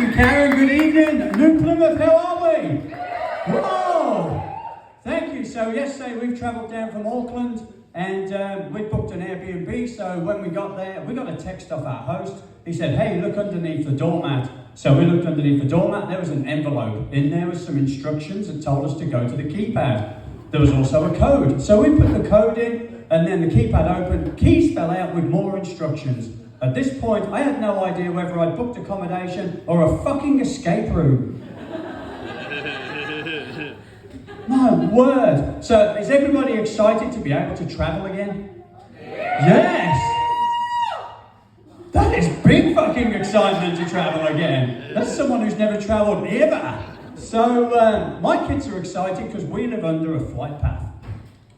you, Karen. Good evening. New Plymouth, how are we? Whoa! Thank you. So yesterday we've travelled down from Auckland and we booked an Airbnb. So when we got there, we got a text off our host. He said, hey, look underneath the doormat. So we looked underneath the doormat. There was an envelope. In there was some instructions that told us to go to the keypad. There was also a code. So we put the code in and then the keypad opened. Keys fell out with more instructions. At this point, I had no idea whether I'd booked accommodation or a fucking escape room. My word. So is everybody excited to be able to travel again? Yes! That is big fucking excitement to travel again. That's someone who's never travelled ever. So my kids are excited because we live under a flight path.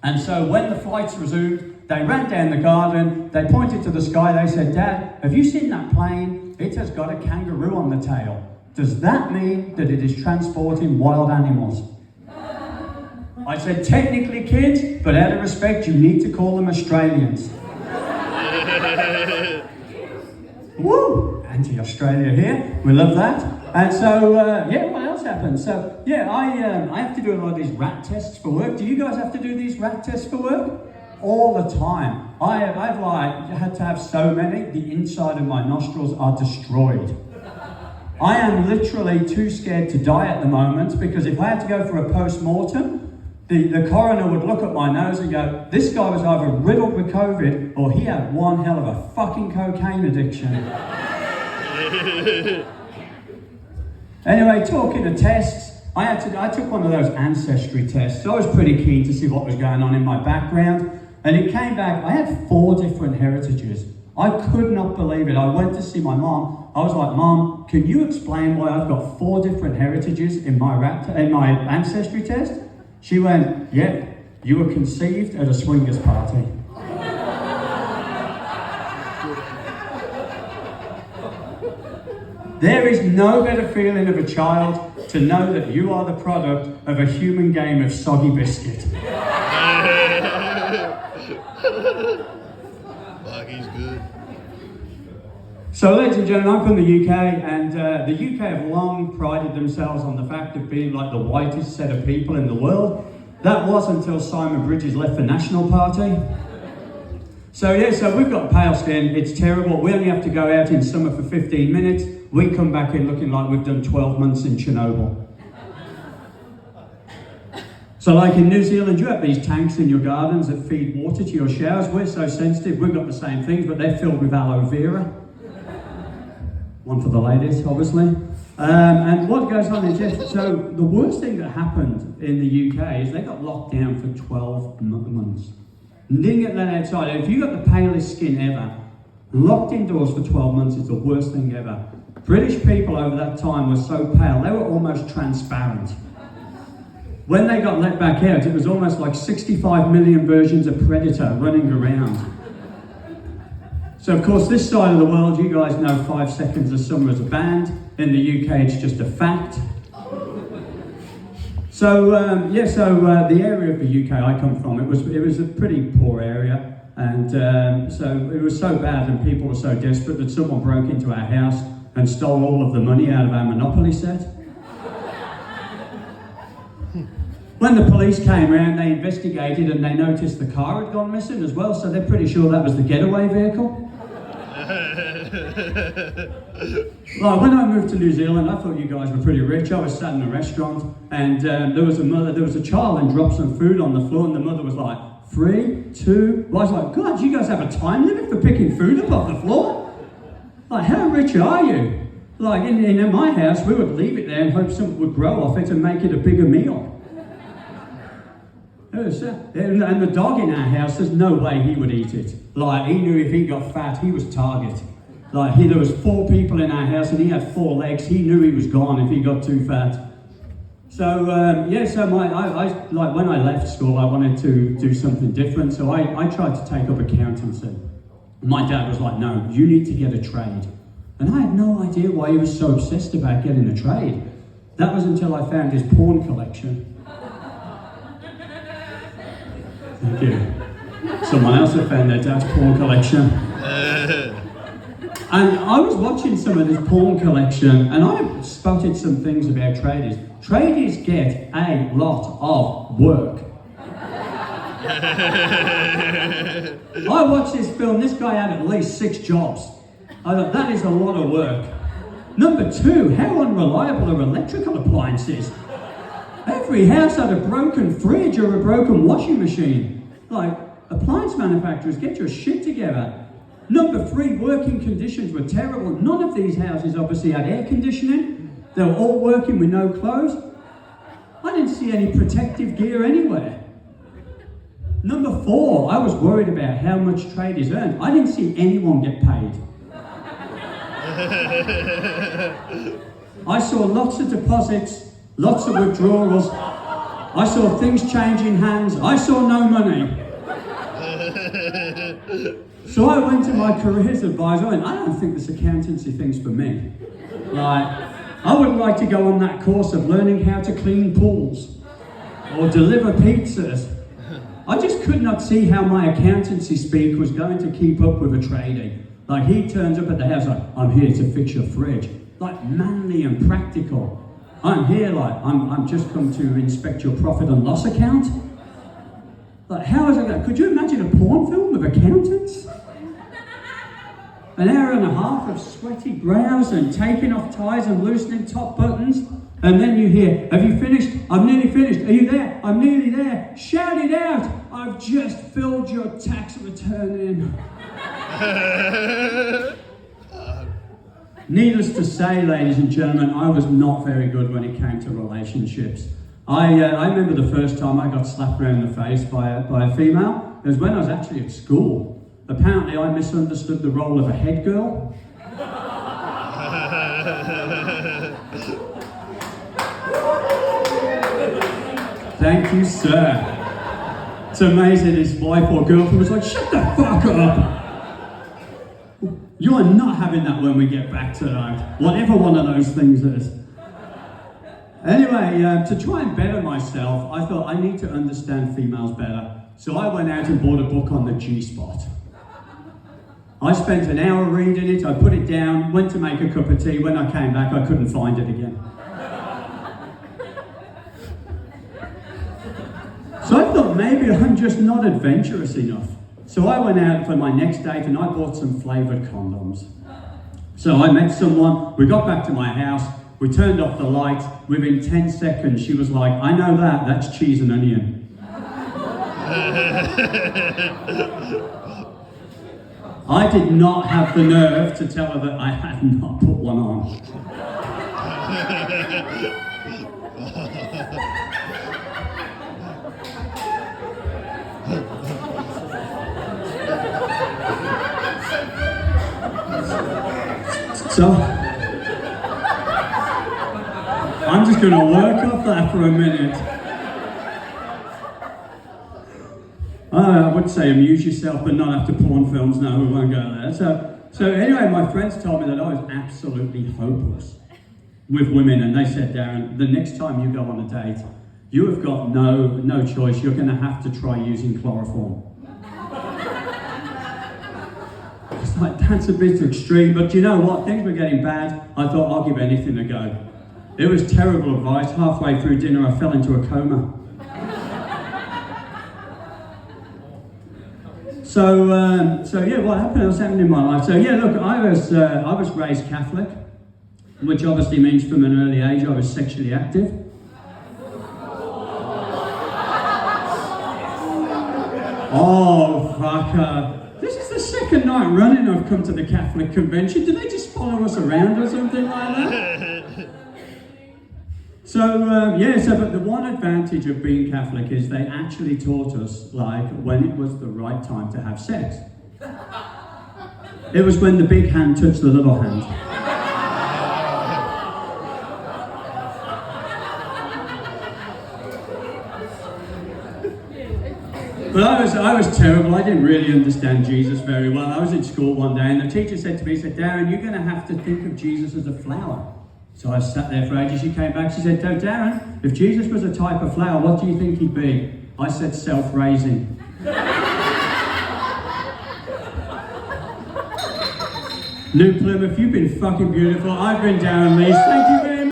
And so when the flights resumed, they ran down the garden, they pointed to the sky, they said, Dad, have you seen that plane? It has got a kangaroo on the tail. Does that mean that it is transporting wild animals? I said, technically, kids, but out of respect, you need to call them Australians. Woo! Anti-Australia here, we love that. And so, what else happened? So, I have to do a lot of these rat tests for work. Do you guys have to do these rat tests for work? All the time. I've had to have so many, the inside of my nostrils are destroyed. I am literally too scared to die at the moment because if I had to go for a post-mortem, the coroner would look at my nose and go, this guy was either riddled with COVID or he had one hell of a fucking cocaine addiction. Anyway, talking of tests, I took one of those ancestry tests. So I was pretty keen to see what was going on in my background. And it came back, I had 4 different heritages. I could not believe it. I went to see my mom. I was like, Mom, can you explain why I've got 4 different heritages in my ancestry test? She went, yep, you were conceived at a swingers party. There is no better feeling of a child to know that you are the product of a human game of soggy biscuit. He's good. So, ladies and gentlemen, I'm from the UK, and the UK have long prided themselves on the fact of being like the whitest set of people in the world. That was until Simon Bridges left the National Party. So we've got pale skin, it's terrible. We only have to go out in summer for 15 minutes. We come back in looking like we've done 12 months in Chernobyl. So like in New Zealand, you have these tanks in your gardens that feed water to your showers. We're so sensitive, we've got the same things, but they're filled with aloe vera. One for the ladies, obviously. And what goes on is just, so the worst thing that happened in the UK is they got locked down for 12 months. And didn't get let outside. And if you got the palest skin ever, locked indoors for 12 months is the worst thing ever. British people over that time were so pale, they were almost transparent. When they got let back out, it was almost like 65 million versions of Predator running around. So of course, this side of the world, you guys know 5 Seconds of Summer is a band. In the UK, it's just a fact. So the area of the UK I come from, it was a pretty poor area, and so it was so bad, and people were so desperate that someone broke into our house and stole all of the money out of our Monopoly set. When the police came around, they investigated and they noticed the car had gone missing as well, so they're pretty sure that was the getaway vehicle. Like when I moved to New Zealand, I thought you guys were pretty rich. I was sat in a restaurant and there was a child and dropped some food on the floor, and the mother was like, 3, 2, well, I was like, God, you guys have a time limit for picking food up off the floor? Like, how rich are you? Like in my house, we would leave it there and hope something would grow off it and make it a bigger meal. And the dog in our house, there's no way he would eat it. Like, he knew if he got fat, he was target. Like, there was 4 people in our house and he had 4 legs. He knew he was gone if he got too fat. So, when I left school, I wanted to do something different. So I tried to take up accountancy. My dad was like, no, you need to get a trade. And I had no idea why he was so obsessed about getting a trade. That was until I found his porn collection. Thank you. Someone else had found their dad's porn collection. And I was watching some of this porn collection, and I spotted some things about tradies. Tradies get a lot of work. I watched this film, this guy had at least 6 jobs. I thought, that is a lot of work. Number 2, how unreliable are electrical appliances? Every house had a broken fridge or a broken washing machine. Like, appliance manufacturers, get your shit together. Number 3, working conditions were terrible. None of these houses obviously had air conditioning. They were all working with no clothes. I didn't see any protective gear anywhere. Number 4, I was worried about how much tradies earned. I didn't see anyone get paid. I saw lots of deposits, lots of withdrawals. I saw things changing hands. I saw no money. So I went to my careers advisor and I don't think this accountancy thing's for me. Like, I would like to go on that course of learning how to clean pools or deliver pizzas. I just could not see how my accountancy speak was going to keep up with a tradie. Like, he turns up at the house like, I'm here to fix your fridge. Like, manly and practical. I'm here like, I'm just come to inspect your profit and loss account. Like, how is it that? Could you imagine a porn film with accountants? An hour and a half of sweaty brows and taking off ties and loosening top buttons. And then you hear, have you finished? I'm nearly finished. Are you there? I'm nearly there. Shout it out. I've just filled your tax return in. Needless to say, ladies and gentlemen, I was not very good when it came to relationships. I remember the first time I got slapped around the face by a female. It was when I was actually at school. Apparently I misunderstood the role of a head girl. Thank you, sir. It's amazing his wife or girlfriend was like, shut the fuck up. You are not having that when we get back tonight. Whatever one of those things is. Anyway, to try and better myself, I thought I need to understand females better. So I went out and bought a book on the G-spot. I spent an hour reading it, I put it down, went to make a cup of tea. When I came back, I couldn't find it again. So I thought maybe I'm just not adventurous enough. So I went out for my next date and I bought some flavoured condoms. So I met someone, we got back to my house, we turned off the lights. Within 10 seconds, she was like, I know that's cheese and onion. I did not have the nerve to tell her that I had not put one on. So, I'm just going to work off that for a minute. I would say amuse yourself, but not after porn films. No, we won't go there. So anyway, my friends told me that I was absolutely hopeless with women, and they said, Darren, the next time you go on a date, you have got no choice. You're going to have to try using chloroform. It's like, that's a bit extreme, but you know what? Things were getting bad. I thought, I'll give anything a go. It was terrible advice. Halfway through dinner, I fell into a coma. So yeah, what happened? What's happened in my life? So yeah, look, I was raised Catholic, which obviously means from an early age I was sexually active. Oh, fucker. This is the second night running I've come to the Catholic convention. Do they just follow us around or something like that? But the one advantage of being Catholic is they actually taught us, like, when it was the right time to have sex. It was when the big hand touched the little hand. But I was terrible. I didn't really understand Jesus very well. I was in school one day and the teacher said to me, Darren, you're going to have to think of Jesus as a flower. So I sat there for ages. She came back, she said, Darren, if Jesus was a type of flower, what do you think he'd be? I said, self-raising. New Plymouth, you've been fucking beautiful. I've been Darran Lees. Thank you very much.